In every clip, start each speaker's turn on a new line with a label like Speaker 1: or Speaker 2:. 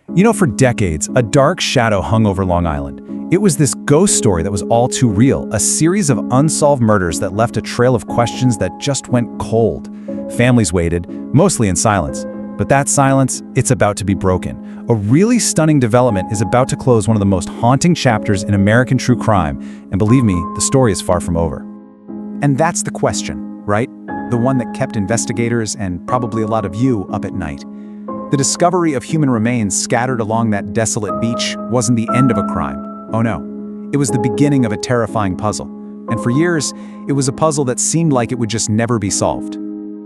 Speaker 1: For decades, a dark shadow hung over Long Island. It was this ghost story that was all too real, a series of unsolved murders that left a trail of questions that just went cold. Families waited, mostly in silence. But that silence, it's about to be broken. A really stunning development is about to close one of the most haunting chapters in American true crime, and believe me, the story is far from over. And that's the question, right? The one that kept investigators and probably a lot of you up at night. The discovery of human remains scattered along that desolate beach wasn't the end of a crime. Oh no, it was the beginning of a terrifying puzzle. And for years, it was a puzzle that seemed like it would just never be solved.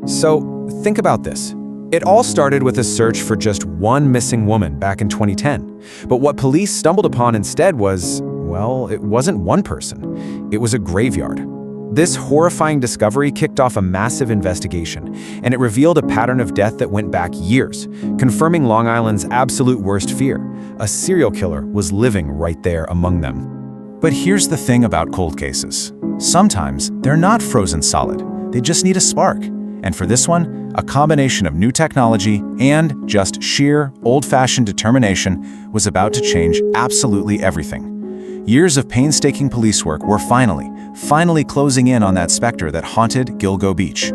Speaker 2: So, think about this. It all started with a search for just one missing woman back in 2010. But what police stumbled upon instead was, well, it wasn't one person. It was a graveyard. This horrifying discovery kicked off a massive investigation, and it revealed a pattern of death that went back years, confirming Long Island's absolute worst fear. A serial killer was living right there among them.
Speaker 1: But here's the thing about cold cases. Sometimes they're not frozen solid. They just need a spark. And for this one, a combination of new technology and just sheer, old-fashioned determination was about to change absolutely everything. Years of painstaking police work were finally closing in on that specter that haunted Gilgo Beach.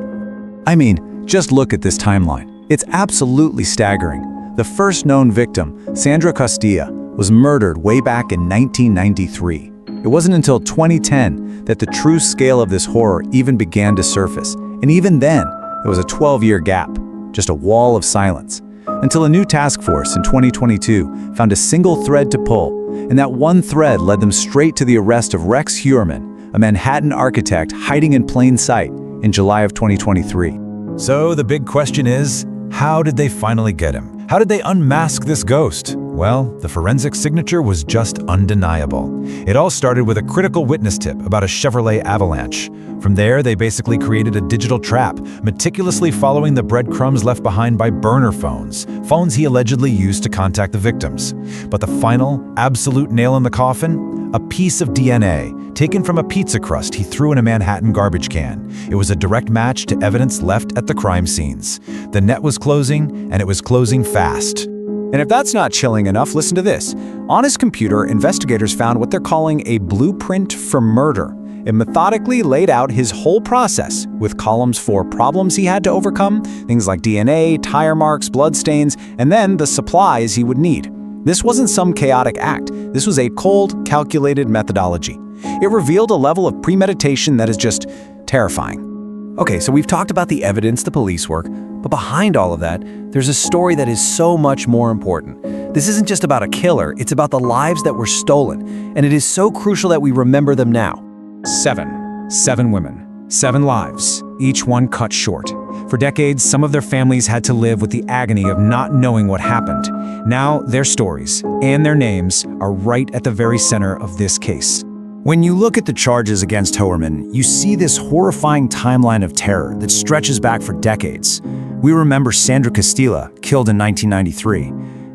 Speaker 1: I mean, just look at this timeline. It's absolutely staggering. The first known victim, Sandra Castilla, was murdered way back in 1993. It wasn't until 2010 that the true scale of this horror even began to surface. And even then, there was a 12-year gap, just a wall of silence, until a new task force in 2022 found a single thread to pull, and that one thread led them straight to the arrest of Rex Heuermann, a Manhattan architect hiding in plain sight in July of 2023.
Speaker 3: So the big question is, how did they finally get him? How did they unmask this ghost? Well, the forensic signature was just undeniable. It all started with a critical witness tip about a Chevrolet Avalanche. From there, they basically created a digital trap, meticulously following the breadcrumbs left behind by burner phones he allegedly used to contact the victims. But the final, absolute nail in the coffin? A piece of DNA, taken from a pizza crust he threw in a Manhattan garbage can. It was a direct match to evidence left at the crime scenes. The net was closing, and it was closing fast.
Speaker 1: And if that's not chilling enough, listen to this. On his computer, investigators found what they're calling a blueprint for murder. It methodically laid out his whole process, with columns for problems he had to overcome, things like DNA, tire marks, bloodstains, and then the supplies he would need. This wasn't some chaotic act. This was a cold, calculated methodology. It revealed a level of premeditation that is just terrifying. Okay, so we've talked about the evidence, the police work, but behind all of that, there's a story that is so much more important. This isn't just about a killer, it's about the lives that were stolen, and it is so crucial that we remember them now. 7 women, 7 lives, each one cut short. For decades, some of their families had to live with the agony of not knowing what happened. Now, their stories and their names are right at the very center of this case. When you look at the charges against Heuermann, you see this horrifying timeline of terror that stretches back for decades. We remember Sandra Castilla, killed in 1993,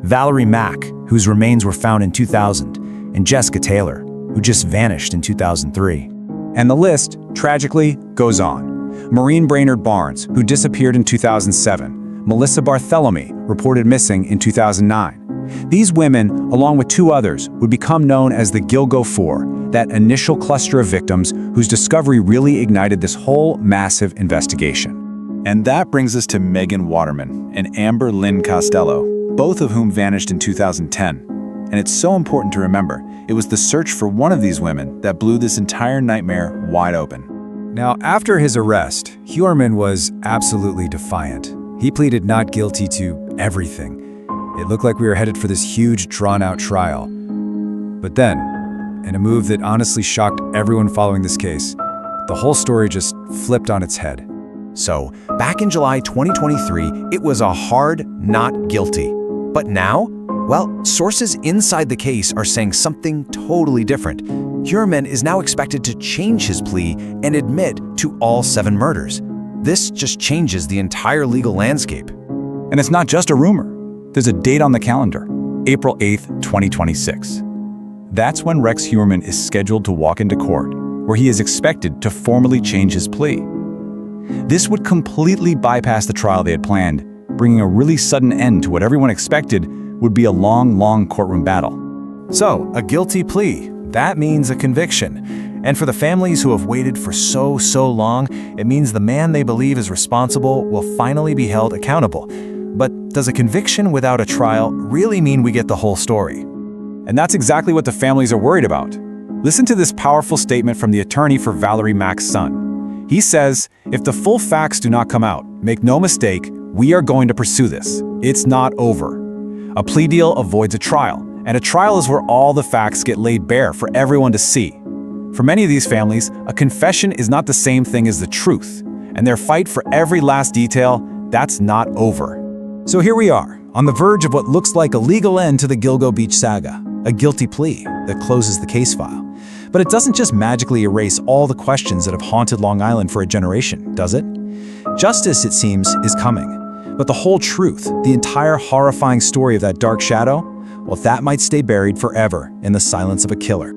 Speaker 1: Valerie Mack, whose remains were found in 2000, and Jessica Taylor, who just vanished in 2003. And the list, tragically, goes on. Maureen Brainerd Barnes, who disappeared in 2007, Melissa Bartholomew, reported missing in 2009. These women, along with 2 others, would become known as the Gilgo Four, that initial cluster of victims whose discovery really ignited this whole massive investigation. And that brings us to Megan Waterman and Amber Lynn Costello, both of whom vanished in 2010. And it's so important to remember, it was the search for one of these women that blew this entire nightmare wide open.
Speaker 4: Now, after his arrest, Heuermann was absolutely defiant. He pleaded not guilty to everything. It looked like we were headed for this huge, drawn-out trial. But then, in a move that honestly shocked everyone following this case, the whole story just flipped on its head.
Speaker 1: So, back in July 2023, it was a hard not guilty. But now, well, sources inside the case are saying something totally different. Heuermann is now expected to change his plea and admit to all 7 murders. This just changes the entire legal landscape.
Speaker 4: And it's not just a rumor. There's a date on the calendar, April 8th, 2026. That's when Rex Heuermann is scheduled to walk into court, where he is expected to formally change his plea. This would completely bypass the trial they had planned, bringing a really sudden end to what everyone expected
Speaker 1: would be a long, long courtroom battle.
Speaker 2: So, a guilty plea. That means a conviction. And for the families who have waited for so long, it means the man they believe is responsible will finally be held accountable. But does a conviction without a trial really mean we get the whole story?
Speaker 1: And that's exactly what the families are worried about. Listen to this powerful statement from the attorney for Valerie Mack's son. He says, "If the full facts do not come out, make no mistake, we are going to pursue this. It's not over." A plea deal avoids a trial, and a trial is where all the facts get laid bare for everyone to see. For many of these families, a confession is not the same thing as the truth, and their fight for every last detail, that's not over. So here we are, on the verge of what looks like a legal end to the Gilgo Beach saga, a guilty plea that closes the case file. But it doesn't just magically erase all the questions that have haunted Long Island for a generation, does it? Justice, it seems, is coming. But the whole truth, the entire horrifying story of that dark shadow, well, that might stay buried forever in the silence of a killer.